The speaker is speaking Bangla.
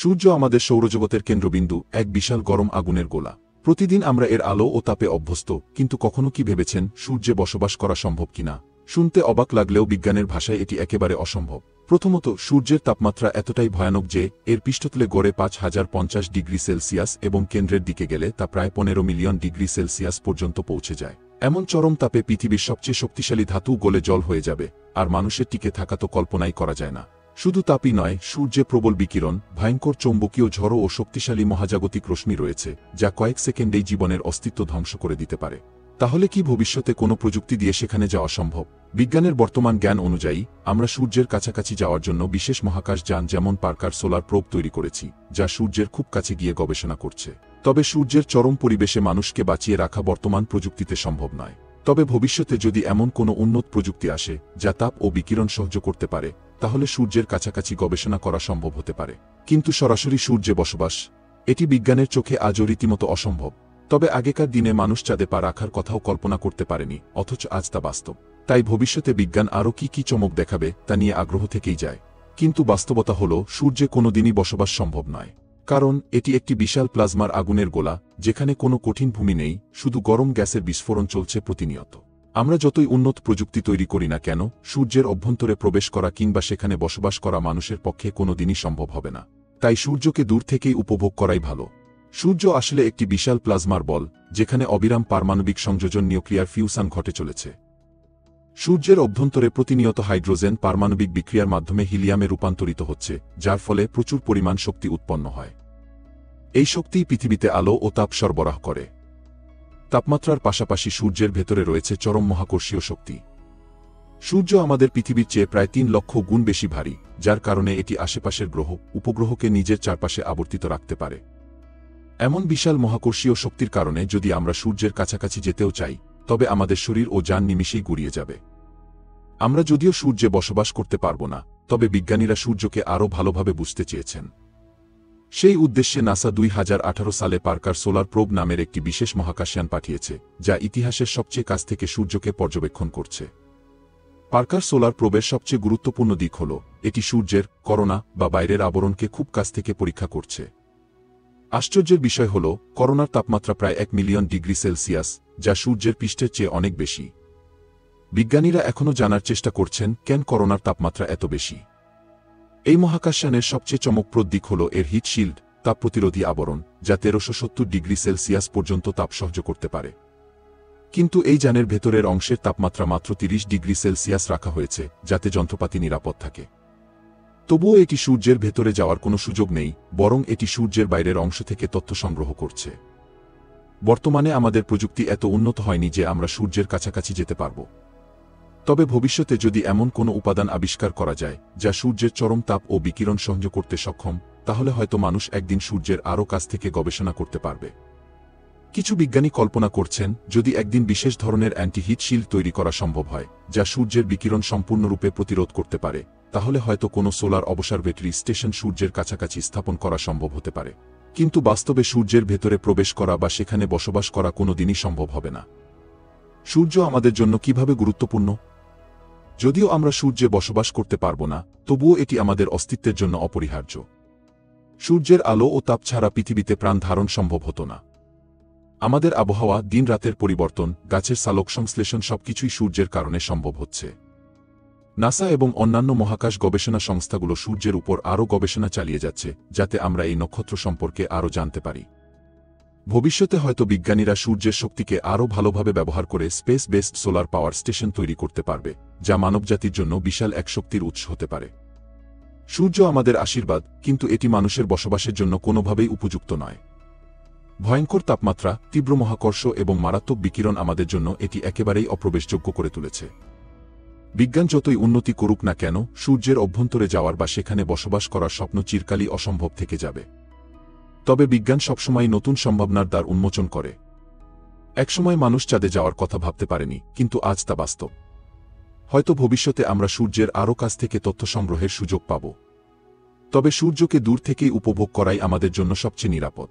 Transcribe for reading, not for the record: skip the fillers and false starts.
সূর্য আমাদের সৌরজগতের কেন্দ্রবিন্দু, এক বিশাল গরম আগুনের গোলা। প্রতিদিন আমরা এর আলো ও তাপে অভ্যস্ত, কিন্তু কখনো কি ভেবেছেন সূর্যে বসবাস করা সম্ভব কিনা? শুনতে অবাক লাগলেও বিজ্ঞানের ভাষায় এটি একেবারে অসম্ভব। প্রথমত, সূর্যের তাপমাত্রা এতটাই ভয়ানক যে এর পৃষ্ঠতলে গড়ে 5050 ডিগ্রি সেলসিয়াস এবং কেন্দ্রের দিকে গেলে তা প্রায় 15 মিলিয়ন ডিগ্রি সেলসিয়াস পর্যন্ত পৌঁছে যায়। এমন চরম তাপে পৃথিবীর সবচেয়ে শক্তিশালী ধাতু গলে জল হয়ে যাবে, আর মানুষের টিকে থাকা তো কল্পনাই করা যায় না। শুধু তাপই নয়, সূর্যে প্রবল বিকিরণ, ভয়ঙ্কর চৌম্বকীয় ঝড়ো ও শক্তিশালী মহাজাগতিক রশ্মি রয়েছে, যা কয়েক সেকেন্ডেই জীবনের অস্তিত্ব ধ্বংস করে দিতে পারে। তাহলে কি ভবিষ্যতে কোনো প্রযুক্তি দিয়ে সেখানে যাওয়া সম্ভব? বিজ্ঞানের বর্তমান জ্ঞান অনুযায়ী আমরা সূর্যের কাছাকাছি যাওয়ার জন্য বিশেষ মহাকাশ যান যেমন পার্কার সোলার প্রোব তৈরি করেছি, যা সূর্যের খুব কাছে গিয়ে গবেষণা করছে। তবে সূর্যের চরম পরিবেশে মানুষকে বাঁচিয়ে রাখা বর্তমান প্রযুক্তিতে সম্ভব নয়। তবে ভবিষ্যতে যদি এমন কোনো উন্নত প্রযুক্তি আসে যা তাপ ও বিকিরণ সহ্য করতে পারে, তাহলে সূর্যের কাছাকাছি গবেষণা করা সম্ভব হতে পারে। কিন্তু সরাসরি সূর্যে বসবাস, এটি বিজ্ঞানের চোখে আজও রীতিমতো অসম্ভব। তবে আগেকার দিনে মানুষ চাঁদে পা রাখার কথাও কল্পনা করতে পারেনি, অথচ আজ তা বাস্তব। তাই ভবিষ্যতে বিজ্ঞান আরও কি চমক দেখাবে তা নিয়ে আগ্রহ থেকেই যায়। কিন্তু বাস্তবতা হল, সূর্যে কোনোদিনই বসবাস সম্ভব নয়। কারণ এটি একটি বিশাল প্লাজমার আগুনের গোলা, যেখানে কোনো কঠিন ভূমি নেই, শুধু গরম গ্যাসের বিস্ফোরণ চলছে প্রতিনিয়ত। আমরা যতই উন্নত প্রযুক্তি তৈরি করি না কেন, সূর্যের অভ্যন্তরে প্রবেশ করা কিংবা সেখানে বসবাস করা মানুষের পক্ষে কোনোদিনই সম্ভব হবে না। তাই সূর্যকে দূর থেকেই উপভোগ করাই ভালো। সূর্য আসলে একটি বিশাল প্লাজমার বল, যেখানে অবিরাম পারমাণবিক সংযোজন নিউক্লিয়ার ফিউশন ঘটে চলেছে। সূর্যের অভ্যন্তরে প্রতিনিয়ত হাইড্রোজেন পারমাণবিক বিক্রিয়ার মাধ্যমে হিলিয়ামে রূপান্তরিত হচ্ছে, যার ফলে প্রচুর পরিমাণ শক্তি উৎপন্ন হয়। এই শক্তিই পৃথিবীতে আলো ও তাপ সরবরাহ করে। তাপমাত্রার পাশাপাশি সূর্যের ভেতরে রয়েছে চরম মহাকর্ষীয় শক্তি। সূর্য আমাদের পৃথিবীর চেয়ে প্রায় 3 লক্ষ গুণ বেশি ভারী, যার কারণে এটি আশেপাশের গ্রহ, উপগ্রহকে নিজের চারপাশে আবর্তিত রাখতে পারে। এমন বিশাল মহাকর্ষীয় শক্তির কারণে যদি আমরা সূর্যের কাছাকাছি যেতেও চাই, তবে আমাদের শরীর ও যান নিমিষেই গুড়িয়ে যাবে। আমরা যদিও সূর্যে বসবাস করতে পারব না, তবে বিজ্ঞানীরা সূর্যকে আরও ভালোভাবে বুঝতে চেয়েছেন। সেই উদ্দেশ্যে নাসা 2018 সালে পার্কার সোলার প্রোব নামের একটি বিশেষ মহাকাশযান পাঠিয়েছে, যা ইতিহাসের সবচেয়ে কাছ থেকে সূর্যকে পর্যবেক্ষণ করছে। পার্কার সোলার প্রোবের সবচেয়ে গুরুত্বপূর্ণ দিক হল, এটি সূর্যের করোনা বা বাইরের আবরণকে খুব কাছ থেকে পরীক্ষা করছে। আশ্চর্যের বিষয় হল, করোনার তাপমাত্রা প্রায় 1 মিলিয়ন ডিগ্রি সেলসিয়াস, যা সূর্যের পৃষ্ঠের চেয়ে অনেক বেশি। বিজ্ঞানীরা এখনও জানার চেষ্টা করছেন কেন করোনার তাপমাত্রা এত বেশি। এই মহাকাশযানের সবচেয়ে চমকপ্রদ দিক হল এর হিট শিল্ড, তাপ প্রতিরোধী আবরণ, যা 1370 ডিগ্রি সেলসিয়াস পর্যন্ত তাপ সহ্য করতে পারে। কিন্তু এই যানের ভেতরের অংশের তাপমাত্রা মাত্র 30 ডিগ্রি সেলসিয়াস রাখা হয়েছে, যাতে যন্ত্রপাতি নিরাপদ থাকে। তবুও এটি সূর্যের ভেতরে যাওয়ার কোনো সুযোগ নেই, বরং এটি সূর্যের বাইরের অংশ থেকে তথ্য সংগ্রহ করছে। বর্তমানে আমাদের প্রযুক্তি এত উন্নত হয়নি যে আমরা সূর্যের কাছাকাছি যেতে পারব। তবে ভবিষ্যতে যদি এমন কোনো উপাদান আবিষ্কার করা যায় যা সূর্যের চরম তাপ ও বিকিরণ সহ্য করতে সক্ষম, তাহলে হয়তো মানুষ একদিন সূর্যের আরও কাছ থেকে গবেষণা করতে পারবে। কিছু বিজ্ঞানী কল্পনা করছেন, যদি একদিন বিশেষ ধরনের অ্যান্টি হিট শিল্ড তৈরি করা সম্ভব হয়, যা সূর্যের বিকিরণ সম্পূর্ণরূপে প্রতিরোধ করতে পারে, তাহলে হয়তো কোনো সোলার অবজারভেটরি স্টেশন সূর্যের কাছাকাছি স্থাপন করা সম্ভব হতে পারে। কিন্তু বাস্তবে সূর্যের ভেতরে প্রবেশ করা বা সেখানে বসবাস করা কোনোদিনই সম্ভব হবে না। সূর্য আমাদের জন্য কিভাবে গুরুত্বপূর্ণ? যদিও আমরা সূর্যে বসবাস করতে পারব না, তবুও এটি আমাদের অস্তিত্বের জন্য অপরিহার্য। সূর্যের আলো ও তাপ ছাড়া পৃথিবীতে প্রাণ ধারণ সম্ভব হতো না। আমাদের আবহাওয়া, দিন রাতের পরিবর্তন, গাছের সালোক সংশ্লেষণ সবকিছুই সূর্যের কারণে সম্ভব হচ্ছে। নাসা এবং অন্যান্য মহাকাশ গবেষণা সংস্থাগুলো সূর্যের উপর আরও গবেষণা চালিয়ে যাচ্ছে, যাতে আমরা এই নক্ষত্র সম্পর্কে আরও জানতে পারি। ভবিষ্যতে হয়তো বিজ্ঞানীরা সূর্যের শক্তিকে আরও ভালোভাবে ব্যবহার করে space based solar power station তৈরি করতে পারবে, যা মানবজাতির জন্য বিশাল এক শক্তির উৎস হতে পারে। সূর্য আমাদের আশীর্বাদ, কিন্তু এটি মানুষের বসবাসের জন্য কোনোভাবেই উপযুক্ত নয়। ভয়ঙ্কর তাপমাত্রা, তীব্র মহাকর্ষ এবং মারাত্মক বিকিরণ আমাদের জন্য এটি একেবারেই অপ্রবেশযোগ্য করে তুলেছে। বিজ্ঞান যতই উন্নতি করুক না কেন, সূর্যের অভ্যন্তরে যাওয়ার বা সেখানে বসবাস করার স্বপ্ন চিরকালই অসম্ভব থেকে যাবে। তবে বিজ্ঞান সবসময় নতুন সম্ভাবনার দ্বার উন্মোচন করে। একসময় মানুষ চাঁদে যাওয়ার কথা ভাবতে পারেনি, কিন্তু আজ তা বাস্তব। হয়তো ভবিষ্যতে আমরা সূর্যের আরও কাছ থেকে তথ্য সংগ্রহের সুযোগ পাব। তবে সূর্যকে দূর থেকেই উপভোগ করাই আমাদের জন্য সবচেয়ে নিরাপদ।